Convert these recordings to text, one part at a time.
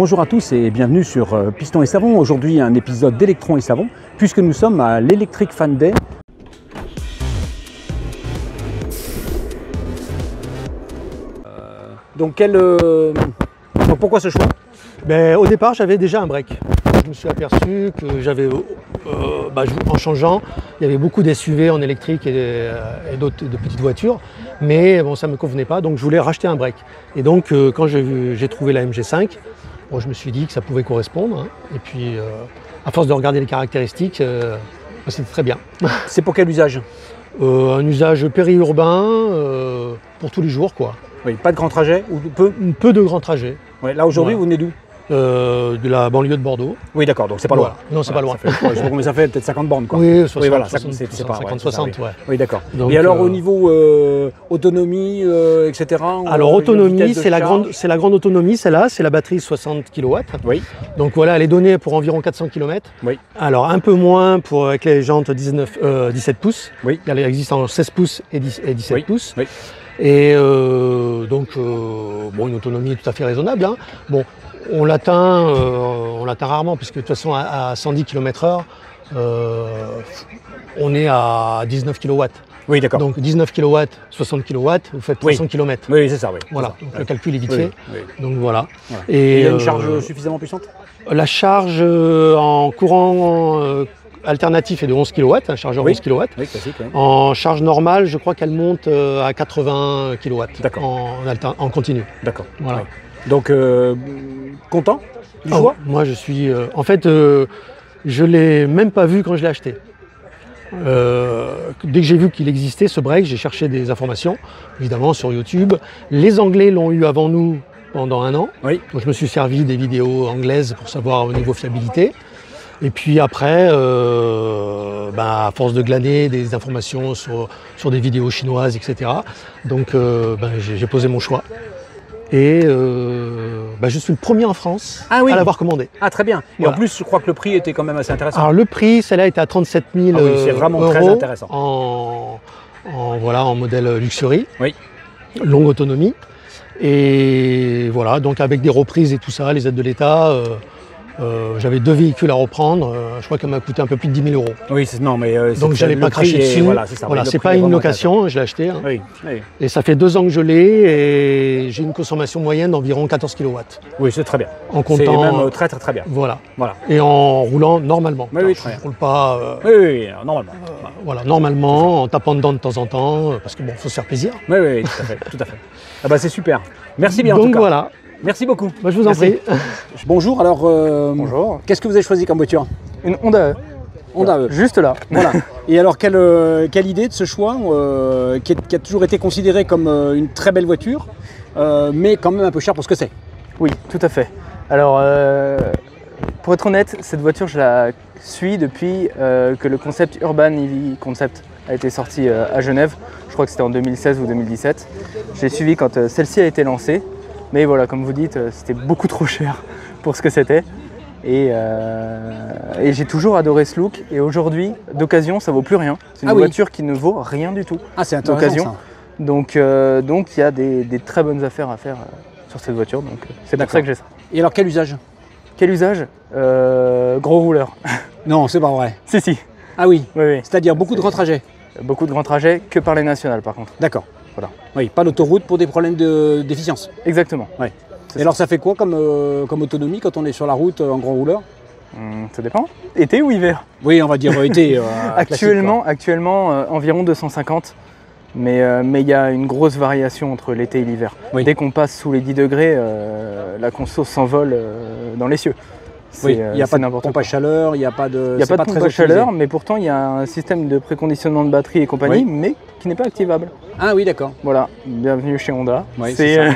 Bonjour à tous et bienvenue sur Piston et Savon. Aujourd'hui un épisode d'Électron et Savon puisque nous sommes à l'Electric Fan Day. Donc pourquoi ce choix? Au départ, j'avais déjà un break. Je me suis aperçu que j'avais, en changeant, il y avait beaucoup d'SUV en électrique et d'autres de petites voitures, mais bon, ça ne me convenait pas, donc je voulais racheter un break. Et donc, quand j'ai trouvé la MG5, bon, je me suis dit que ça pouvait correspondre. Et puis, à force de regarder les caractéristiques, c'était très bien. C'est pour quel usage? Un usage périurbain pour tous les jours, quoi. Oui, pas de grand trajet ou peu? Peu de grands trajets. Ouais, là aujourd'hui, vous venez d'où? De la banlieue de Bordeaux. Oui, d'accord, donc c'est pas loin. Non, c'est pas loin. Je sais pas combien ça fait, peut-être 50 bornes, quoi. Oui, 60, voilà, 60, c'est pas 50, 60, ouais. Oui, d'accord. Donc, et alors au niveau autonomie, etc. Alors autonomie, c'est la grande autonomie, celle-là, c'est la batterie 60 kW. Oui. Donc voilà, elle est donnée pour environ 400 km. Oui. Alors un peu moins avec les jantes 17 pouces. Oui. Elle existe en 16 pouces et 17 pouces. Oui. Et une autonomie tout à fait raisonnable. Hein. Bon, on l'atteint rarement, puisque de toute façon à 110 km/h, on est à 19 kW. Oui, d'accord. Donc 19 kW, 60 kW, vous faites 300 km. Oui, c'est ça, oui. Voilà, donc le calcul est vite fait. Oui. Donc voilà. Et il y a une charge suffisamment puissante? La charge en courant alternatif est de 11 kW, un chargeur 11 kW. Oui, classique. Oui. En charge normale, je crois qu'elle monte à 80 kW en continu. D'accord. Voilà. Oui. Donc, content du choix? Moi, je suis... je ne l'ai même pas vu quand je l'ai acheté. Dès que j'ai vu qu'il existait, ce break, j'ai cherché des informations, évidemment, sur YouTube. Les Anglais l'ont eu avant nous pendant 1 an. Oui. Donc, je me suis servi des vidéos anglaises pour savoir au niveau fiabilité. Et puis après, à force de glaner des informations sur des vidéos chinoises, etc., donc j'ai posé mon choix. Et je suis le premier en France à l'avoir commandé. Ah, très bien. Et voilà. En plus, je crois que le prix était quand même assez intéressant. Alors le prix, celle-là était à 37 000 €. C'est vraiment très intéressant. En modèle luxury, oui. Longue autonomie. Et voilà, donc avec des reprises et tout ça, les aides de l'État. J'avais 2 véhicules à reprendre, je crois qu'elle m'a coûté un peu plus de 10 000 €. Oui, donc j'allais pas cracher dessus. Voilà, c'est pas une location, je l'ai acheté. Hein. Oui. Et ça fait 2 ans que je l'ai et j'ai une consommation moyenne d'environ 14 kW. Oui, c'est très bien. En comptant. C'est même très bien. Voilà. Et en roulant normalement. Oui, je ne roule pas. Normalement. Normalement, en tapant dedans de temps en temps, parce que faut se faire plaisir. Oui, tout à fait. Ah bah c'est super. Merci bien en tout cas. Donc voilà. Merci beaucoup. Je vous en prie. Bonjour, alors bonjour. Qu'est-ce que vous avez choisi comme voiture? Une Honda E. Honda E. Juste là. Voilà. Et alors quelle idée de ce choix qui a toujours été considéré comme une très belle voiture, mais quand même un peu cher pour ce que c'est? Oui, tout à fait. Alors pour être honnête, cette voiture je la suis depuis que le concept Urban EV Concept a été sorti à Genève. Je crois que c'était en 2016 ou 2017. Je l'ai suivi quand celle-ci a été lancée. Mais voilà, comme vous dites, c'était beaucoup trop cher pour ce que c'était. Et j'ai toujours adoré ce look. Et aujourd'hui, d'occasion, ça vaut plus rien. C'est une voiture qui ne vaut rien du tout. Ah, c'est intéressant ça. Donc il y a des très bonnes affaires à faire sur cette voiture. Donc c'est pour ça que j'ai ça. Et alors quel usage? Quel usage? Gros rouleur. Non, c'est pas vrai. Si. Ah oui. Oui. C'est-à-dire beaucoup de grands trajets? Beaucoup de grands trajets que par les nationales par contre. D'accord. Voilà. Oui, pas l'autoroute pour des problèmes d'efficience. Exactement. Ouais. Et alors ça fait quoi comme autonomie quand on est sur la route en grand rouleur? Ça dépend. Été ou hiver? Oui, on va dire été. Actuellement, environ 250. Mais il y a une grosse variation entre l'été et l'hiver. Oui. Dès qu'on passe sous les 10 degrés, la conso s'envole dans les cieux. Il n'y a pas de pompe à chaleur, il n'y a pas de... Il n'y a pas de pompe à chaleur, mais pourtant il y a un système de préconditionnement de batterie et compagnie, mais qui n'est pas activable. Ah oui, d'accord. Voilà, bienvenue chez Honda. Oui, c'est ça.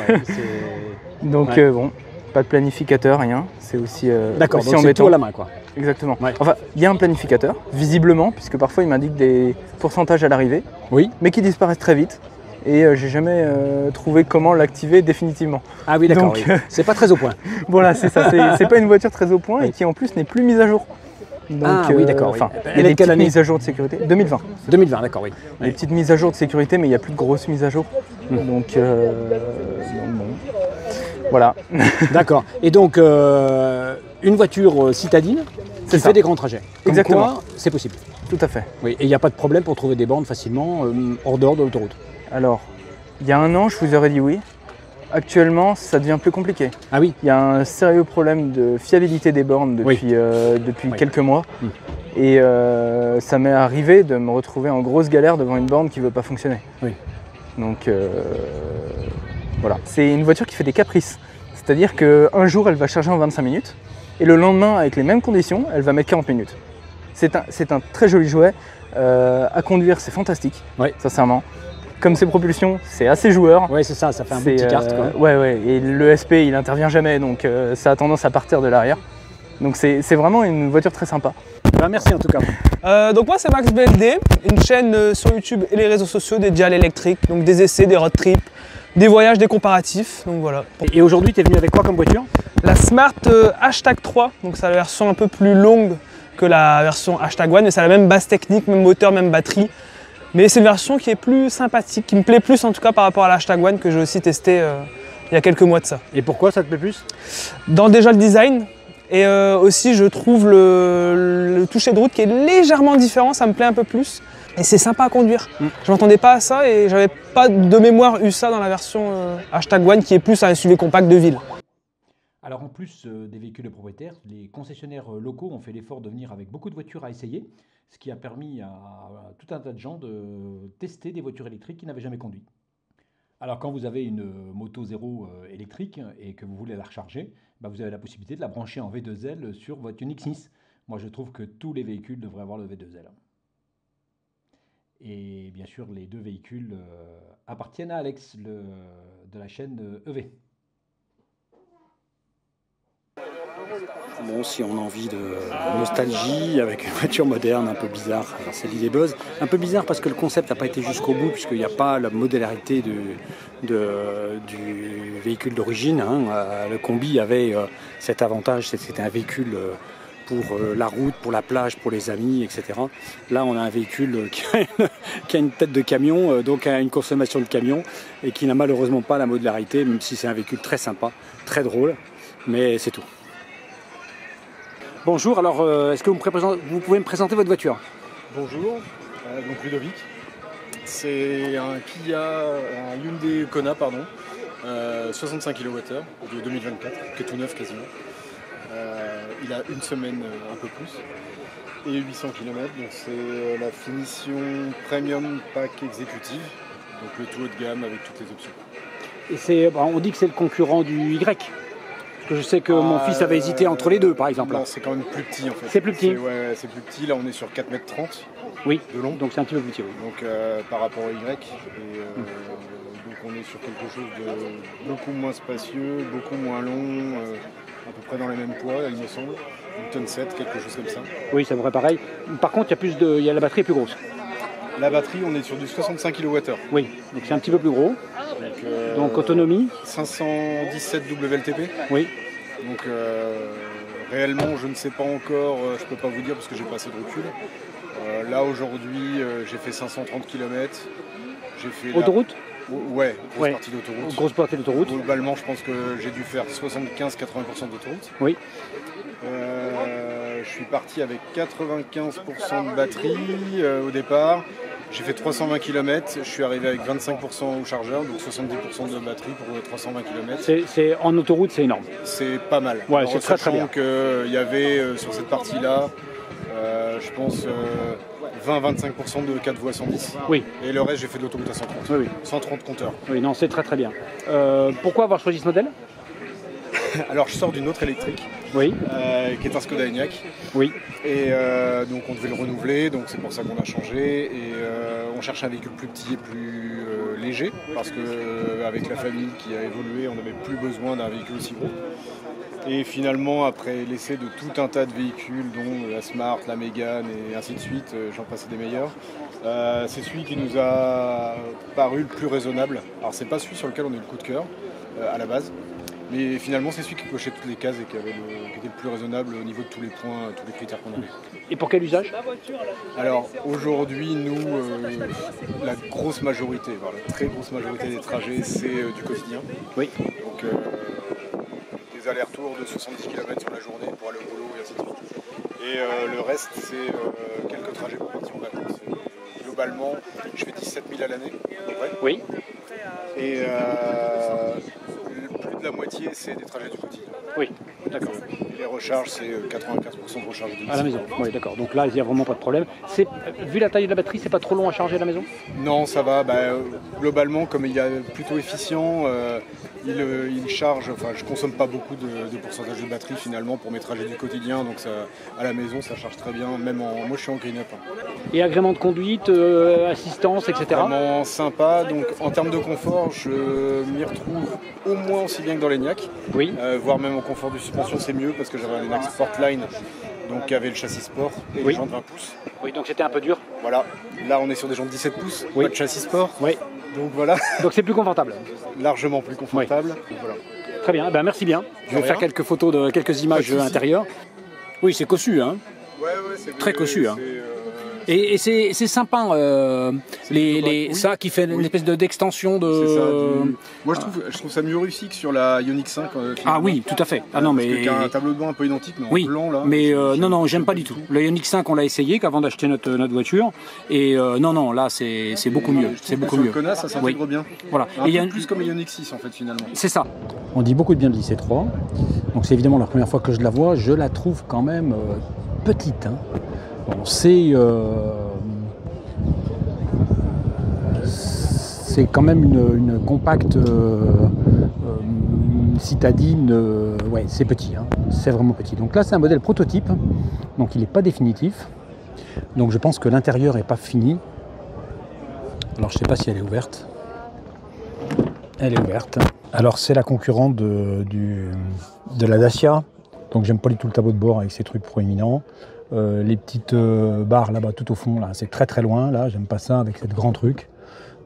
Donc bon, pas de planificateur, rien. C'est aussi d'accord, aussi donc c'est tout à la main, quoi. Exactement. Ouais. Enfin, il y a un planificateur, visiblement, puisque parfois il m'indique des pourcentages à l'arrivée, mais qui disparaissent très vite. Et j'ai jamais trouvé comment l'activer définitivement. Ah oui, d'accord. C'est pas très au point. Voilà, c'est ça. C'est pas une voiture très au point et qui en plus n'est plus mise à jour. Donc, oui, d'accord. Il y a des petites mises à jour de sécurité. 2020. 2020, d'accord, oui. Des petites mises à jour de sécurité, mais il n'y a plus de grosses mises à jour. Donc bon. Voilà. D'accord. Et donc, une voiture citadine qui fait des grands trajets. Comme Exactement. quoi, c'est possible. Tout à fait. Oui. Et il n'y a pas de problème pour trouver des bornes facilement hors dehors de l'autoroute. Alors, il y a un an, je vous aurais dit oui. Actuellement, ça devient plus compliqué. Ah oui. Il y a un sérieux problème de fiabilité des bornes depuis quelques mois. Et ça m'est arrivé de me retrouver en grosse galère devant une borne qui ne veut pas fonctionner. Oui. Donc voilà. C'est une voiture qui fait des caprices. C'est-à-dire qu'un jour, elle va charger en 25 minutes. Et le lendemain, avec les mêmes conditions, elle va mettre 40 minutes. C'est un très joli jouet. À conduire, c'est fantastique, sincèrement. Comme ses propulsions, c'est assez joueur. Oui, c'est ça, ça fait un petit kart. Ouais, et le SP, il n'intervient jamais, donc ça a tendance à partir de l'arrière. Donc c'est vraiment une voiture très sympa. Ben, merci en tout cas. Donc moi c'est Max BLD, une chaîne sur YouTube et les réseaux sociaux dédiée à l'électrique, donc des essais, des road trips, des voyages, des comparatifs, donc voilà. Et aujourd'hui, tu es venu avec quoi comme voiture? La Smart #3, donc c'est la version un peu plus longue que la version #1, mais c'est la même base technique, même moteur, même batterie. Mais c'est une version qui est plus sympathique, qui me plaît plus en tout cas par rapport à la #1 que j'ai aussi testé il y a quelques mois de ça. Et pourquoi ça te plaît plus? Dans déjà le design, et aussi je trouve le toucher de route qui est légèrement différent, ça me plaît un peu plus. Et c'est sympa à conduire. Je m'attendais pas à ça et j'avais pas de mémoire eu ça dans la version #1 qui est plus un SUV compact de ville. Alors en plus des véhicules de propriétaires, les concessionnaires locaux ont fait l'effort de venir avec beaucoup de voitures à essayer, ce qui a permis à tout un tas de gens de tester des voitures électriques qu'ils n'avaient jamais conduites. Alors quand vous avez une moto zéro électrique et que vous voulez la recharger, vous avez la possibilité de la brancher en V2L sur votre Unix 6. Moi je trouve que tous les véhicules devraient avoir le V2L. Et bien sûr les deux véhicules appartiennent à Alex de la chaîne EV. Bon, si on a envie de nostalgie avec une voiture moderne un peu bizarre, c'est l'idée Buzz. Un peu bizarre parce que le concept n'a pas été jusqu'au bout, puisqu'il n'y a pas la modularité du véhicule d'origine. Le combi avait cet avantage, c'était un véhicule pour la route, pour la plage, pour les amis, etc. Là, on a un véhicule qui a une tête de camion, donc a une consommation de camion, et qui n'a malheureusement pas la modularité, même si c'est un véhicule très sympa, très drôle, mais c'est tout. Bonjour, alors est-ce que vous pouvez me présenter votre voiture? Bonjour, donc Ludovic. C'est un Hyundai Kona, 65 kWh de 2024, qui est tout neuf quasiment. Il a une semaine, un peu plus, et 800 km, donc c'est la finition Premium Pack Exécutive, donc le tout haut de gamme avec toutes les options. Et on dit que c'est le concurrent du Y. Parce que je sais que mon fils avait hésité entre les deux, par exemple. Non, c'est quand même plus petit en fait. C'est plus petit. Ouais, c'est plus petit. Là, on est sur 4,30 m de long. Donc c'est un petit peu plus petit, oui. Donc par rapport au Y. Donc on est sur quelque chose de beaucoup moins spacieux, beaucoup moins long, à peu près dans les mêmes poids, il me semble. Une tonne 7, quelque chose comme ça. Oui, ça me paraît pareil. Par contre, la batterie est plus grosse. La batterie, on est sur du 65 kWh. Oui, donc c'est un petit peu plus gros. Donc autonomie 517 WLTP. Oui. Donc réellement, je ne sais pas encore, je ne peux pas vous dire parce que j'ai pas assez de recul. Là aujourd'hui, j'ai fait 530 km. J'ai fait autoroute. Ouais, grosse partie d'autoroute. Grosse partie d'autoroute. Globalement, je pense que j'ai dû faire 75-80% d'autoroute. Oui. Je suis parti avec 95% de batterie au départ. J'ai fait 320 km, je suis arrivé avec 25% au chargeur, donc 70% de batterie pour 320 km. En autoroute, c'est énorme. C'est pas mal. Ouais, c'est très bien. Il y avait sur cette partie-là, je pense 20-25% de 4 voies 110. Oui. Et le reste, j'ai fait de l'autoroute à 130. Oui. 130 compteurs. Oui, non, c'est très bien. Pourquoi avoir choisi ce modèle? Alors je sors d'une autre électrique, oui. Qui est un Skoda Enyaq. Oui. Et donc on devait le renouveler, donc c'est pour ça qu'on a changé. Et on cherche un véhicule plus petit et plus léger, parce qu'avec la famille qui a évolué, on n'avait plus besoin d'un véhicule aussi gros. Et finalement, après l'essai de tout un tas de véhicules, dont la Smart, la Mégane et ainsi de suite, j'en passais des meilleurs, c'est celui qui nous a paru le plus raisonnable. Alors c'est pas celui sur lequel on a eu le coup de cœur à la base. Mais finalement, c'est celui qui cochait toutes les cases et qui était le plus raisonnable au niveau de tous les points, tous les critères qu'on avait. Et pour quel usage? Alors aujourd'hui, nous, la grosse majorité, la très grosse majorité des trajets, c'est du quotidien. Oui. Donc des allers-retours de 70 km sur la journée pour aller au boulot et ainsi de suite. Et le reste, c'est quelques trajets pour partir en vacances. Globalement, je fais 17 000 à l'année, à peu près. Oui. Et plus de la moitié, c'est des trajets du quotidien. Oui, d'accord. Les recharges, c'est 95% de recharge à la maison. Oui, d'accord. Donc là, il n'y a vraiment pas de problème. Vu la taille de la batterie, c'est pas trop long à charger à la maison? Non, ça va. Globalement, comme il est plutôt efficient, il charge. Enfin, je consomme pas beaucoup de pourcentage de batterie finalement pour mes trajets du quotidien. Donc ça, à la maison, ça charge très bien. Même moi, je suis en green-up. Et agrément de conduite, assistance, etc. Vraiment sympa. Donc en termes de confort, je m'y retrouve au moins aussi bien que dans l'Enyaq. Oui. Voire même en confort de suspension, c'est mieux parce que j'avais un Enyaq Sportline, donc qui avait le châssis sport et les jantes 20 pouces. Oui, donc c'était un peu dur. Voilà. Là, on est sur des jantes 17 pouces, oui. pas de châssis sport. Oui. Donc voilà. Donc c'est plus confortable. Largement plus confortable. Oui. Donc, voilà. Très bien. Merci bien. Je vais faire quelques photos quelques images intérieures. Oui, c'est cossu, hein. Ouais, c'est très cossu, hein. Et c'est sympa, ça qui fait une espèce d'extension de. C'est ça, moi je trouve ça mieux réussi que sur la Ioniq 5. Ah oui, tout à fait. Ah non, mais y a un tableau de bord un peu identique, mais en blanc là. Mais non, j'aime pas du tout. La Ioniq 5, on l'a essayé qu'avant d'acheter notre voiture, et non, là c'est beaucoup mieux. C'est beaucoup mieux. Connasse, ça s'intègre bien. Voilà. Un peu plus comme la Ioniq 6 en fait finalement. C'est ça. On dit beaucoup de bien de l'IC3. Donc c'est évidemment la première fois que je la vois. Je la trouve quand même petite. Hein. Bon, c'est quand même une compacte citadine. Ouais, c'est petit, hein. C'est vraiment petit. Donc là, c'est un modèle prototype, donc il n'est pas définitif. Donc je pense que l'intérieur n'est pas fini. Alors je ne sais pas si elle est ouverte. Elle est ouverte. Alors c'est la concurrente de la Dacia. Donc j'aime pas du tout le tableau de bord avec ces trucs proéminents. Les petites barres là-bas tout au fond, là, c'est très très loin, là, j'aime pas ça avec cette grand truc.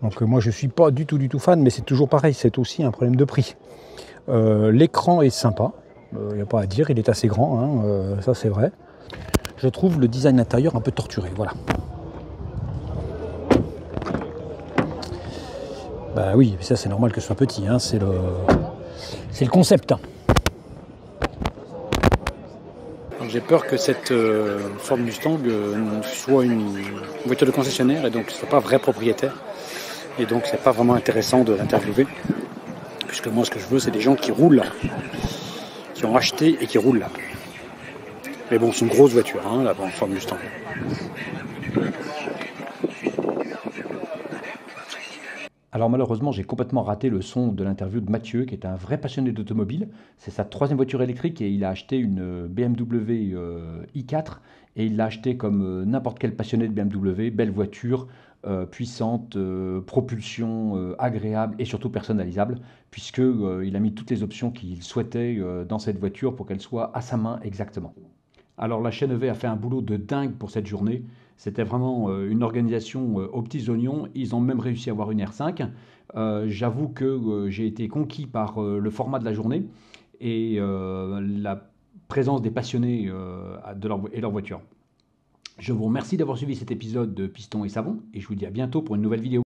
Donc moi je suis pas du tout fan, mais c'est toujours pareil, c'est aussi un problème de prix. L'écran est sympa, il n'y a pas à dire, il est assez grand, hein, ça c'est vrai. Je trouve le design intérieur un peu torturé, voilà. Bah oui, ça c'est normal que ce soit petit, hein, c'est le concept. J'ai peur que cette Ford Mustang soit une voiture de concessionnaire et donc ne soit pas vrai propriétaire. Et donc c'est pas vraiment intéressant de l'interviewer. Puisque moi ce que je veux c'est des gens qui roulent, qui ont acheté et qui roulent là. Mais bon c'est une grosse voiture, hein, la Ford Mustang. Alors malheureusement, j'ai complètement raté le son de l'interview de Mathieu, qui est un vrai passionné d'automobile. C'est sa 3e voiture électrique et il a acheté une BMW i4 et il l'a acheté comme n'importe quel passionné de BMW, belle voiture, puissante, propulsion agréable et surtout personnalisable, puisqu'il a mis toutes les options qu'il souhaitait dans cette voiture pour qu'elle soit à sa main exactement. Alors la chaîne EV a fait un boulot de dingue pour cette journée. C'était vraiment une organisation aux petits oignons. Ils ont même réussi à avoir une R5. J'avoue que j'ai été conquis par le format de la journée et la présence des passionnés et leur voiture. Je vous remercie d'avoir suivi cet épisode de Piston et Savon et je vous dis à bientôt pour une nouvelle vidéo.